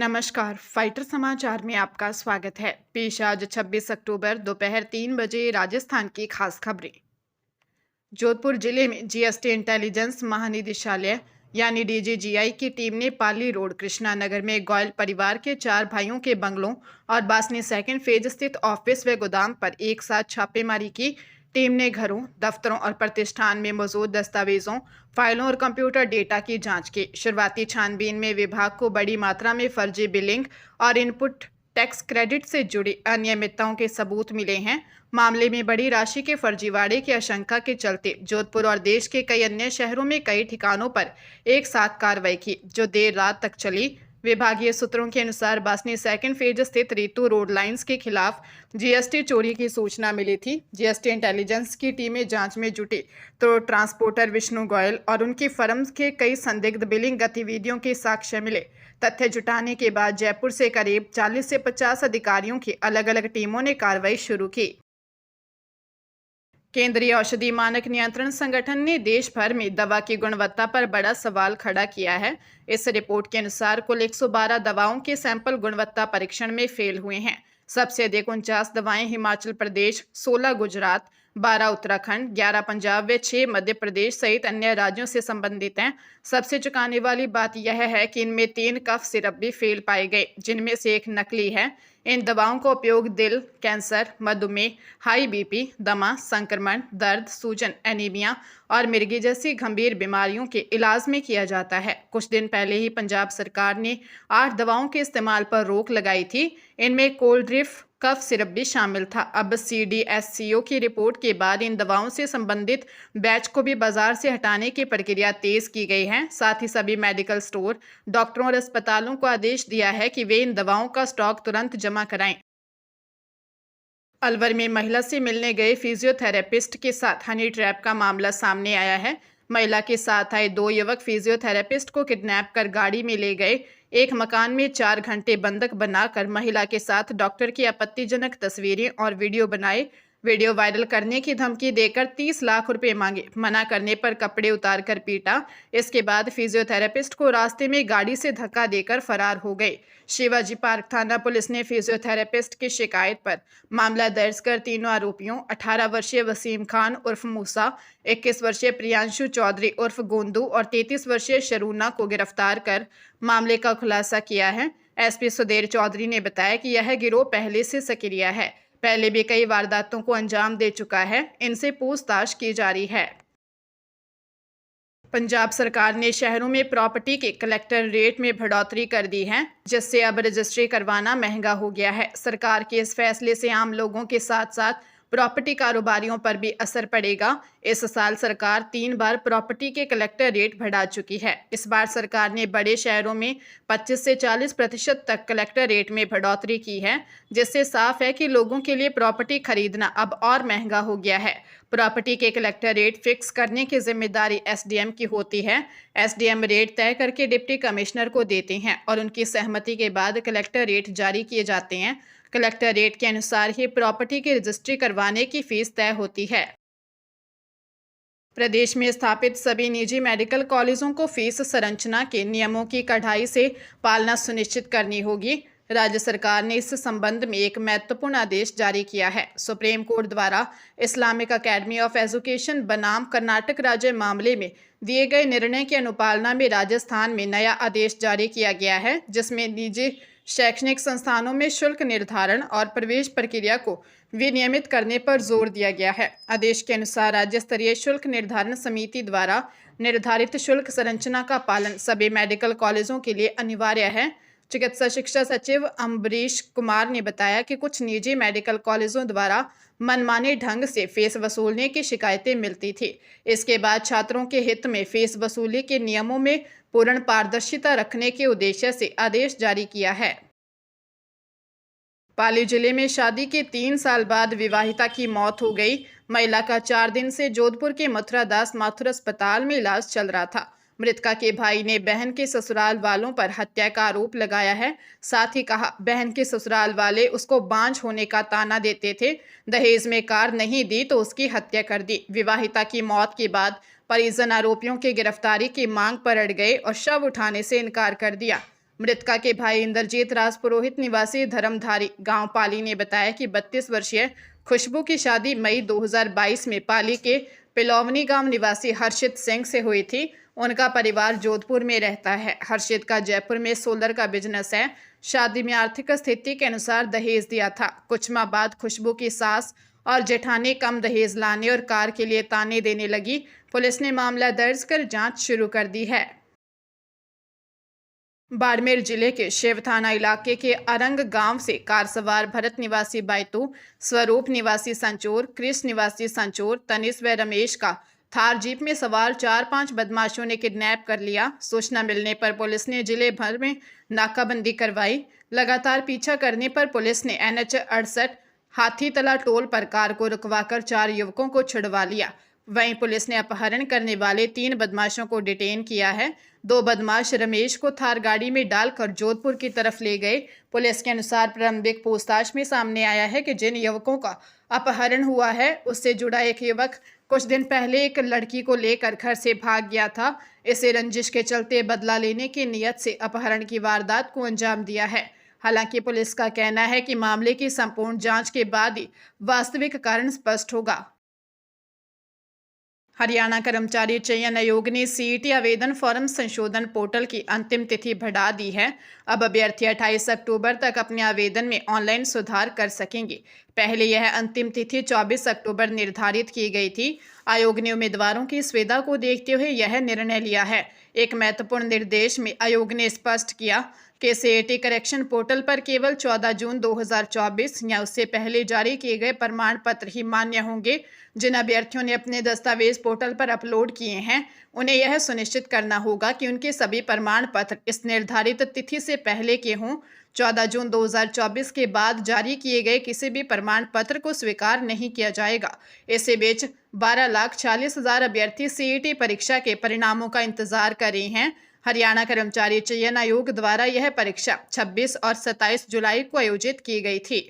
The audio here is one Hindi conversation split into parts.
नमस्कार, फाइटर समाचार में आपका स्वागत है। पेश आज 26 अक्टूबर दोपहर 3 बजे राजस्थान की खास खबरें। जोधपुर जिले में जीएसटी इंटेलिजेंस महानिदेशालय यानी डीजीजीआई की टीम ने पाली रोड कृष्णा नगर में गोयल परिवार के 4 भाइयों के बंगलों और बासनी सेकंड फेज स्थित ऑफिस व गोदाम पर एक साथ छापेमारी की। टीम ने घरों, दफ्तरों और प्रतिष्ठान में मौजूद दस्तावेजों, फाइलों और कंप्यूटर डेटा की जांच की। शुरुआती छानबीन में विभाग को बड़ी मात्रा में फर्जी बिलिंग और इनपुट टैक्स क्रेडिट से जुड़ी अनियमितताओं के सबूत मिले हैं। मामले में बड़ी राशि के फर्जीवाड़े की आशंका के चलते जोधपुर और देश के कई अन्य शहरों में कई ठिकानों पर एक साथ कार्रवाई की, जो देर रात तक चली। विभागीय सूत्रों के अनुसार बासनी सेकंड फेज स्थित रीतू रोड लाइंस के खिलाफ जीएसटी चोरी की सूचना मिली थी। जीएसटी इंटेलिजेंस की टीमें जांच में जुटी तो ट्रांसपोर्टर विष्णु गोयल और उनकी फर्म के कई संदिग्ध बिलिंग गतिविधियों के साक्ष्य मिले। तथ्य जुटाने के बाद जयपुर से करीब 40 से 50 अधिकारियों की अलग अलग टीमों ने कार्रवाई शुरू की। केंद्रीय औषधि मानक नियंत्रण संगठन ने देश भर में दवा की गुणवत्ता पर बड़ा सवाल खड़ा किया है। इस रिपोर्ट के अनुसार कुल 112 दवाओं के सैंपल गुणवत्ता परीक्षण में फेल हुए हैं। सबसे अधिक 49 दवाएं हिमाचल प्रदेश, 16 गुजरात, 12 उत्तराखंड, 11 पंजाब व 6 मध्य प्रदेश सहित अन्य राज्यों से संबंधित हैं। सबसे चौंकाने वाली बात यह है कि इनमें 3 कफ सिरप भी फेल पाए गए, जिनमें से एक नकली है। इन दवाओं का उपयोग दिल, कैंसर, मधुमेह, हाई बीपी, दमा, संक्रमण, दर्द, सूजन, एनीमिया और मिर्गी जैसी गंभीर बीमारियों के इलाज में किया जाता है। कुछ दिन पहले ही पंजाब सरकार ने 8 दवाओं के इस्तेमाल पर रोक लगाई थी। इनमें कोल्ड्रिफ कफ सिरप भी शामिल था। अब सीडीएससीओ की रिपोर्ट के बाद इन दवाओं से संबंधित बैच को भी बाजार से हटाने की प्रक्रिया तेज की गई है। साथ ही सभी मेडिकल स्टोर, डॉक्टरों और अस्पतालों को आदेश दिया है कि वे इन दवाओं का स्टॉक तुरंत जमा कराएं। अलवर में महिला से मिलने गए फिजियोथेरेपिस्ट के साथ हनी ट्रैप का मामला सामने आया है। महिला के साथ आए 2 युवक फिजियोथेरेपिस्ट को किडनैप कर गाड़ी में ले गए। एक मकान में 4 घंटे बंधक बनाकर महिला के साथ डॉक्टर की आपत्तिजनक तस्वीरें और वीडियो बनाए। वीडियो वायरल करने की धमकी देकर 30 लाख रुपए मांगे। मना करने पर कपड़े उतारकर पीटा। इसके बाद फिजियोथेरेपिस्ट को रास्ते में गाड़ी से धक्का देकर फरार हो गए। शिवाजी पार्क थाना पुलिस ने फिजियोथेरेपिस्ट की शिकायत पर मामला दर्ज कर तीनों आरोपियों 18 वर्षीय वसीम खान उर्फ मूसा, 21 वर्षीय प्रियांशु चौधरी उर्फ गोंदू और 33 वर्षीय शरूना को गिरफ्तार कर मामले का खुलासा किया है। एसपी सुधीर चौधरी ने बताया कि यह गिरोह पहले से सक्रिय है, पहले भी कई वारदातों को अंजाम दे चुका है। इनसे पूछताछ की जा रही है। पंजाब सरकार ने शहरों में प्रॉपर्टी के कलेक्टर रेट में बढ़ोतरी कर दी है, जिससे अब रजिस्ट्री करवाना महंगा हो गया है। सरकार के इस फैसले से आम लोगों के साथ साथ प्रॉपर्टी कारोबारियों पर भी असर पड़ेगा। इस साल सरकार 3 बार प्रॉपर्टी के कलेक्टर रेट बढ़ा चुकी है। इस बार सरकार ने बड़े शहरों में 25 से 40% तक कलेक्टर रेट में बढ़ोतरी की है, जिससे साफ है कि लोगों के लिए प्रॉपर्टी खरीदना अब और महंगा हो गया है। प्रॉपर्टी के कलेक्टर रेट फिक्स करने की जिम्मेदारी एसडीएम की होती है। एसडीएम रेट तय करके डिप्टी कमिश्नर को देते हैं और उनकी सहमति के बाद कलेक्टर रेट जारी किए जाते हैं। कलेक्टर रेट के अनुसार ही प्रॉपर्टी की रजिस्ट्री करवाने की फीस तय होती है। प्रदेश में स्थापित सभी निजी मेडिकल कॉलेजों को फीस संरचना के नियमों की कड़ाई से पालना सुनिश्चित करनी होगी। राज्य सरकार ने इस संबंध में एक महत्वपूर्ण आदेश जारी किया है। सुप्रीम कोर्ट द्वारा इस्लामिक अकेडमी ऑफ एजुकेशन बनाम कर्नाटक राज्य मामले में दिए गए निर्णय की अनुपालना में राजस्थान में नया आदेश जारी किया गया है, जिसमें निजी शैक्षणिक संस्थानों में शुल्क निर्धारण और प्रवेश प्रक्रिया को विनियमित करने पर जोर दिया गया है। आदेश के अनुसार राज्य स्तरीय शुल्क निर्धारण समिति द्वारा निर्धारित शुल्क संरचना का पालन सभी मेडिकल कॉलेजों के लिए अनिवार्य है। चिकित्सा शिक्षा सचिव अम्बरीश कुमार ने बताया कि कुछ निजी मेडिकल कॉलेजों द्वारा मनमाने ढंग से फीस वसूलने की शिकायतें मिलती थी। इसके बाद छात्रों के हित में फीस वसूली के नियमों में पूर्ण पारदर्शिता रखने के उद्देश्य से आदेश जारी किया है। पाली जिले में शादी के 3 साल बाद विवाहिता की मौत हो गई। महिला का 4 दिन से जोधपुर के मथुरा दास माथुर अस्पताल में इलाज चल रहा था। मृतका के भाई ने बहन के ससुराल वालों पर हत्या का आरोप लगाया है। साथ ही कहा, बहन के ससुराल वाले उसको बांझ होने का ताना देते थे। दहेज में कार नहीं दी तो उसकी हत्या कर दी। विवाहिता की मौत के बाद परिजन आरोपियों की गिरफ्तारी की मांग पर अड़ गए और शव उठाने से इनकार कर दिया। मृतका के भाई इंद्रजीत राज पुरोहित निवासी धर्मधारी गांव पाली ने बताया कि 32 वर्षीय खुशबू की शादी मई 2022 में पाली के पिलौवनी गांव निवासी हर्षित सिंह से हुई थी। उनका परिवार जोधपुर में रहता है। हर्षित का जयपुर में सोलर का बिजनेस है। शादी में आर्थिक स्थिति के अनुसार दहेज दिया था। कुछ माह बाद खुशबू की सास और जेठानी कम दहेज लाने और कार के लिए ताने देने लगी। पुलिस ने मामला दर्ज कर जांच शुरू कर दी है। बाड़मेर जिले के शिव थाना इलाके के अरंग गांव से कार सवार भरत निवासी बायतू, स्वरूप निवासी संचोर, कृष्ण निवासी संचोर, तनिष व रमेश का थार जीप में सवार 4-5 बदमाशों ने किडनैप कर लिया। सूचना मिलने पर पुलिस ने जिले भर में नाकाबंदी करवाई। लगातार पीछा करने पर पुलिस ने NH 68 हाथीतला टोल पर कार को रुकवाकर 4 युवकों को छुड़वा लिया। वहीं पुलिस ने अपहरण करने वाले 3 बदमाशों को डिटेन किया है। 2 बदमाश रमेश को थार गाड़ी में डालकर जोधपुर की तरफ ले गए। पुलिस के अनुसार प्रारंभिक पूछताछ में सामने आया है कि जिन युवकों का अपहरण हुआ है उससे जुड़ा एक युवक कुछ दिन पहले एक लड़की को लेकर घर से भाग गया था। इसे रंजिश के चलते बदला लेने की नीयत से अपहरण की वारदात को अंजाम दिया है। हालांकि पुलिस का कहना है कि मामले की संपूर्ण जांच के बाद ही वास्तविक कारण स्पष्ट होगा। हरियाणा कर्मचारी चयन आयोग ने CET आवेदन फॉर्म संशोधन पोर्टल की अंतिम तिथि बढ़ा दी है। अब अभ्यर्थी 28 अक्टूबर तक अपने आवेदन में ऑनलाइन सुधार कर सकेंगे। पहले यह अंतिम तिथि 24 अक्टूबर निर्धारित की गई थी। आयोग ने उम्मीदवारों की सुविधा को देखते हुए यह निर्णय लिया है। एक महत्वपूर्ण निर्देश में आयोग ने स्पष्ट किया कि CET करेक्शन पोर्टल पर केवल 14 जून 2024 या उससे पहले जारी किए गए प्रमाण पत्र ही मान्य होंगे। जिन अभ्यर्थियों ने अपने दस्तावेज पोर्टल पर अपलोड किए हैं उन्हें यह सुनिश्चित करना होगा कि उनके सभी प्रमाण पत्र इस निर्धारित तिथि से पहले के हों। 14 जून 2024 के बाद जारी किए गए किसी भी प्रमाण पत्र को स्वीकार नहीं किया जाएगा। इसी बीच 12,40,000 अभ्यर्थी CET परीक्षा के परिणामों का इंतजार कर रहे हैं। हरियाणा कर्मचारी चयन आयोग द्वारा यह परीक्षा 26 और 27 जुलाई को आयोजित की गई थी।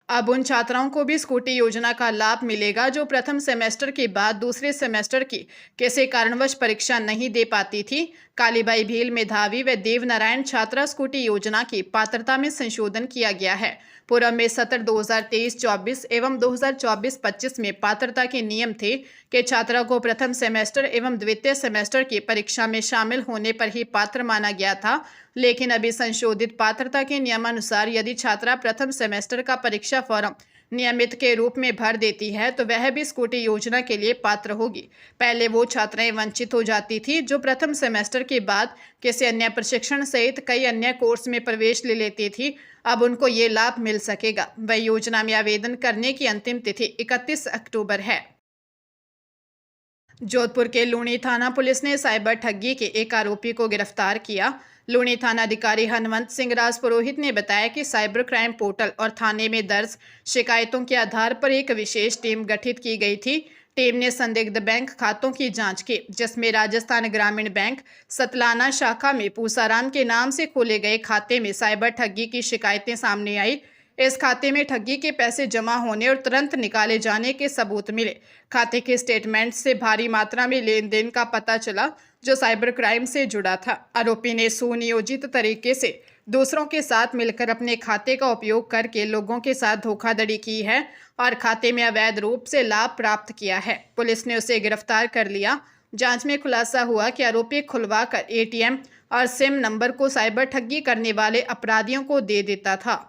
अब उन छात्राओं को भी स्कूटी योजना का लाभ मिलेगा जो प्रथम सेमेस्टर के बाद दूसरे सेमेस्टर की किसी कारणवश परीक्षा नहीं दे पाती थी। कालीबाई भील, मेधावी व देवनारायण छात्रा स्कूटी योजना की पात्रता में संशोधन किया गया है। पूर्व में सत्र 2023-24 एवं 2024-25 में पात्रता के नियम थे कि छात्रा को प्रथम सेमेस्टर एवं द्वितीय सेमेस्टर की परीक्षा में शामिल होने पर ही पात्र माना गया था। लेकिन अभी संशोधित पात्रता के नियमानुसार यदि छात्रा प्रथम सेमेस्टर का परीक्षा फॉर्म नियमित के रूप में भर देती है तो वह भी स्कूटी योजना के लिए पात्र होगी। पहले वो छात्राएं वंचित हो जाती थी जो प्रथम सेमेस्टर के बाद किसी अन्य प्रशिक्षण सहित कई अन्य कोर्स में प्रवेश ले लेती थी। अब उनको ये लाभ मिल सकेगा। वह योजना में आवेदन करने की अंतिम तिथि 31 अक्टूबर है। जोधपुर के लूणी थाना पुलिस ने साइबर ठगी के एक आरोपी को गिरफ्तार किया। लूणी थाना अधिकारी हनुमंत सिंह राज पुरोहित ने बताया कि साइबर क्राइम पोर्टल और थाने में दर्ज शिकायतों के आधार पर एक विशेष टीम गठित की गई थी। टीम ने संदिग्ध बैंक खातों की जांच की, जिसमें राजस्थान ग्रामीण बैंक सतलाना शाखा में पूसाराम के नाम से खोले गए खाते में साइबर ठगी की शिकायतें सामने आई। इस खाते में ठगी के पैसे जमा होने और तुरंत निकाले जाने के सबूत मिले। खाते के स्टेटमेंट से भारी मात्रा में लेन देन का पता चला जो साइबर क्राइम से जुड़ा था। आरोपी ने सुनियोजित तरीके से दूसरों के साथ मिलकर अपने खाते का उपयोग करके लोगों के साथ धोखाधड़ी की है और खाते में अवैध रूप से लाभ प्राप्त किया है। पुलिस ने उसे गिरफ्तार कर लिया। जांच में खुलासा हुआ कि आरोपी खुलवाकर ATM और सिम नंबर को साइबर ठगी करने वाले अपराधियों को दे देता था।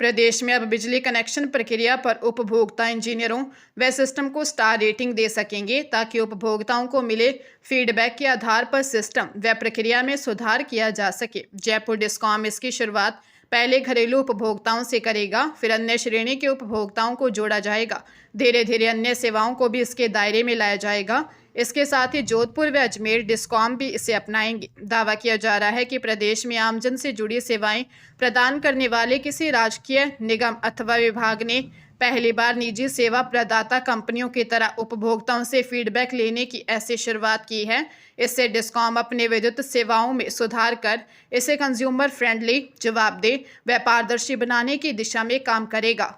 प्रदेश में अब बिजली कनेक्शन प्रक्रिया पर उपभोक्ता इंजीनियरों व सिस्टम को स्टार रेटिंग दे सकेंगे ताकि उपभोक्ताओं को मिले फीडबैक के आधार पर सिस्टम व प्रक्रिया में सुधार किया जा सके। जयपुर डिस्कॉम इसकी शुरुआत पहले घरेलू उपभोक्ताओं से करेगा, फिर अन्य श्रेणी के उपभोक्ताओं को जोड़ा जाएगा। धीरे धीरे अन्य सेवाओं को भी इसके दायरे में लाया जाएगा। इसके साथ ही जोधपुर व अजमेर डिस्कॉम भी इसे अपनाएंगे। दावा किया जा रहा है कि प्रदेश में आमजन से जुड़ी सेवाएं प्रदान करने वाले किसी राजकीय निगम अथवा विभाग ने पहली बार निजी सेवा प्रदाता कंपनियों की तरह उपभोक्ताओं से फीडबैक लेने की ऐसी शुरुआत की है। इससे डिस्कॉम अपने विद्युत सेवाओं में सुधार कर इसे कंज्यूमर फ्रेंडली, जवाबदेह व पारदर्शी बनाने की दिशा में काम करेगा।